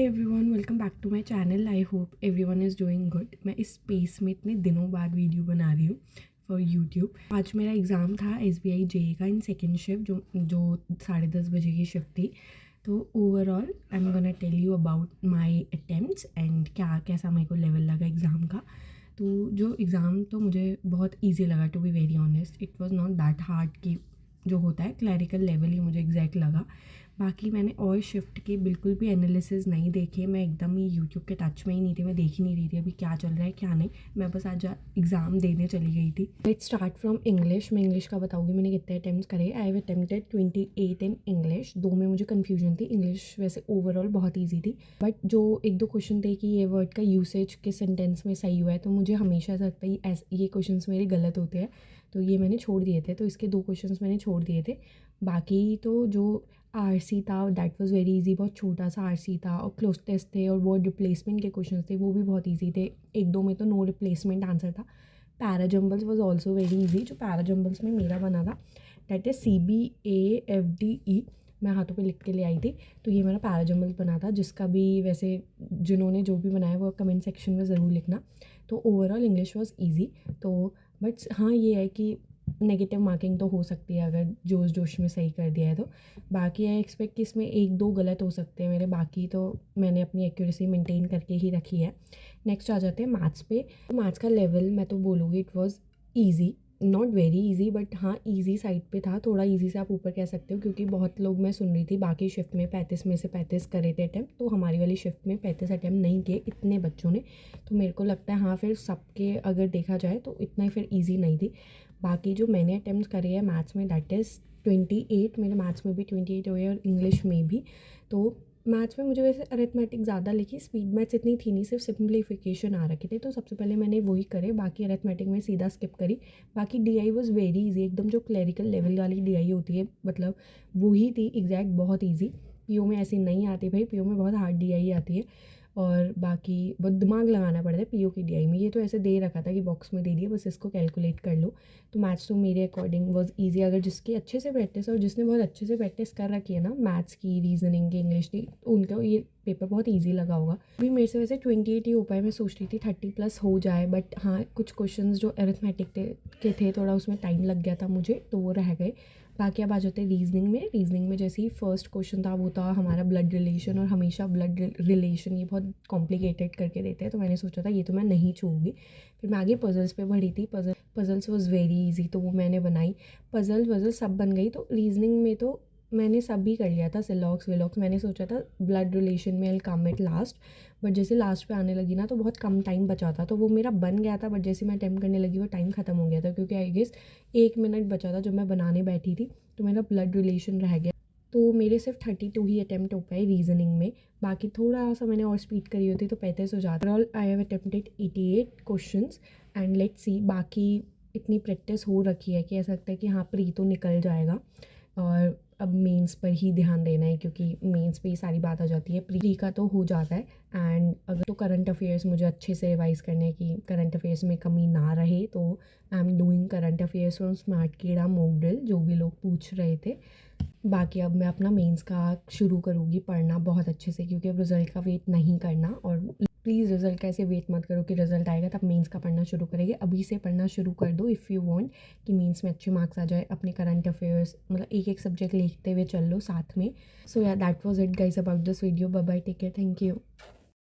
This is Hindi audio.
Everyone, welcome back to my channel. I hope everyone is doing good. मैं इस स्पेस में इतने दिनों बाद वीडियो बना रही हूँ फॉर यूट्यूब। आज मेरा एग्ज़ाम था SBI JEE का इन सेकेंड शिफ्ट जो 10:30 बजे की शिफ्ट थी। तो overall I am gonna tell you about my attempts and कैसा मेरे को लेवल लगा एग्ज़ाम का। तो जो एग्ज़ाम तो मुझे बहुत ईजी लगा, to be very honest. It was not that hard कि जो होता है क्लैरिकल लेवल ही मुझे एग्जैक्ट लगा। बाकी मैंने और शिफ्ट के बिल्कुल भी एनालिसिस नहीं देखे। मैं एकदम ही यूट्यूब के टच में ही नहीं थी, मैं देख ही नहीं रही थी अभी क्या चल रहा है क्या नहीं। मैं बस आज एग्ज़ाम देने चली गई थी। Let's start from English. मैं इंग्लिश का बताऊँगी मैंने कितने अटैम्प्ट्स करे। I have attempted 28 in English. दो में मुझे कन्फ्यूजन थी। इंग्लिश वैसे ओवरऑल बहुत ईजी थी, बट जो एक दो क्वेश्चन थे कि ये वर्ड का यूसेज किस सेंटेंस में सही हुआ है, तो मुझे हमेशा ऐसा लगता है ये क्वेश्चन मेरे गलत होते हैं, तो ये मैंने छोड़ दिए थे। तो इसके दो क्वेश्चंस मैंने छोड़ दिए थे। बाकी तो जो आरसी था दैट वाज वेरी इजी, बहुत छोटा सा आरसी था, और क्लोज टेस्ट थे और वर्ड रिप्लेसमेंट के क्वेश्चंस थे, वो भी बहुत इजी थे। एक दो में तो नो रिप्लेसमेंट आंसर था। Parajumbles was also very easy. जो पैराजम्बल्स में मेरा बना था दैट इज़ CBAFDE। मैं हाथों पे लिख के ले आई थी, तो ये मेरा पैराजम्बल्स बना था। जिसका भी वैसे जिन्होंने जो भी बनाया वो कमेंट सेक्शन में ज़रूर लिखना। तो ओवरऑल इंग्लिश वाज ईजी। तो बट हाँ, ये है कि नेगेटिव मार्किंग तो हो सकती है अगर जोश जोश में सही कर दिया है तो। बाकी आई एक्सपेक्ट कि इसमें एक दो गलत हो सकते हैं मेरे, बाकी तो मैंने अपनी एक्यूरेसी मेंटेन करके ही रखी है। नेक्स्ट आ जाते हैं मैथ्स पे। मैथ्स का लेवल मैं तो बोलूँगी it was easy, not very easy, but हाँ ईजी साइड पे था। थोड़ा ईजी से आप ऊपर कह सकते हो, क्योंकि बहुत लोग मैं सुन रही थी बाकी शिफ्ट में 35 में से 35 करे थे अटैम्प्ट, तो हमारी वाली शिफ्ट में 35 अटैम्प्ट नहीं किए इतने बच्चों ने। तो मेरे को लगता है हाँ, फिर सबके अगर देखा जाए तो इतना ही फिर ईजी नहीं थी। बाकी जो मैंने अटैम्प्ट करे हैं मैथ्स में दैट इज़ 28। मेरे मैथ्स में भी 28 हुए और इंग्लिश में भी। तो मैथ्स में मुझे वैसे अरिथमेटिक ज़्यादा लिखी, स्पीड मैथ्स इतनी थी नहीं, सिर्फ सिंप्लीफिकेशन आ रखे थे, तो सबसे पहले मैंने वही करे। बाकी अरिथमेटिक में सीधा स्किप करी। बाकी DI वाज वेरी इजी, एकदम जो क्लरिकल लेवल वाली DI होती है, मतलब वही थी एग्जैक्ट, बहुत ईजी। PO में ऐसी नहीं आती भाई, PO में बहुत हार्ड DI आती है, और बाकी बहुत दिमाग लगाना पड़ता है PO की DI में। ये तो ऐसे दे रखा था कि बॉक्स में दे दिया, बस इसको कैलकुलेट कर लो। तो मैथ्स तो मेरे अकॉर्डिंग वाज इजी। अगर जिसकी अच्छे से प्रैक्टिस और जिसने बहुत अच्छे से प्रैक्टिस कर रखी है ना मैथ्स की, रीजनिंग की, इंग्लिश की, तो उनका ये पेपर बहुत ईजी लगा होगा। अभी मेरे से वैसे 28 ही हो पाए। मैं सोच रही थी 30+ हो जाए, बट हाँ कुछ क्वेश्चन जो अरिथमेटिक के थे थोड़ा उसमें टाइम लग गया था मुझे, तो वो रह गए। बाकी अब आ जाते हैं रीजनिंग में। रीजनिंग में जैसे ही फर्स्ट क्वेश्चन था वो था हमारा ब्लड रिलेशन, और हमेशा ब्लड रिलेशन ये बहुत कॉम्प्लिकेटेड करके देते हैं, तो मैंने सोचा था ये तो मैं नहीं छूँगी। फिर मैं आगे पजल्स पे बढ़ी थी। पजल्स वाज वेरी इजी, तो वो मैंने बनाई। पजल सब बन गई। तो रीजनिंग में तो मैंने सब भी कर लिया था, सिलॉक्स विलॉक्स। मैंने सोचा था ब्लड रिलेशन में आई कम एट लास्ट, बट जैसे लास्ट पे आने लगी ना तो बहुत कम टाइम बचा था, तो वो मेरा बन गया था। बट जैसे मैं अटैम्प्ट करने लगी वो टाइम ख़त्म हो गया था, क्योंकि आई गेस 1 मिनट बचा था जब मैं बनाने बैठी थी, तो मेरा ब्लड रिलेशन रह गया। तो मेरे सिर्फ 32 ही अटैम्प्ट हो पाए रीजनिंग में। बाकी थोड़ा सा मैंने और स्पीड करी होती तो 35 हो जाता। All I have attempted 88 questions and let's see. बाकी इतनी प्रैक्टिस हो रखी है कि ऐसा लगता है कि हाँ प्री तो निकल जाएगा, और अब मेंस पर ही ध्यान देना है, क्योंकि मेंस पे ही सारी बात आ जाती है। प्री का तो हो जाता है। एंड अगर तो करंट अफेयर्स मुझे अच्छे से रिवाइज़ करने हैं कि करंट अफेयर्स में कमी ना रहे, तो I am doing current affairs from smart कीड़ा मॉक ड्रिल, जो भी लोग पूछ रहे थे। बाकी अब मैं अपना मेंस का शुरू करूँगी पढ़ना बहुत अच्छे से, क्योंकि अब रिज़ल्ट का वेट नहीं करना। और प्लीज़ रिज़ल्ट का ऐसे वेट मत करो कि रिज़ल्ट आएगा तब मेंस का पढ़ना शुरू करेंगे। अभी से पढ़ना शुरू कर दो इफ़ यू वांट कि मेंस में अच्छे मार्क्स आ जाए। अपने करंट अफेयर्स मतलब एक एक सब्जेक्ट लिखते हुए चल लो साथ में। So yeah that was it guys about this video. Bye bye, take care, thank you.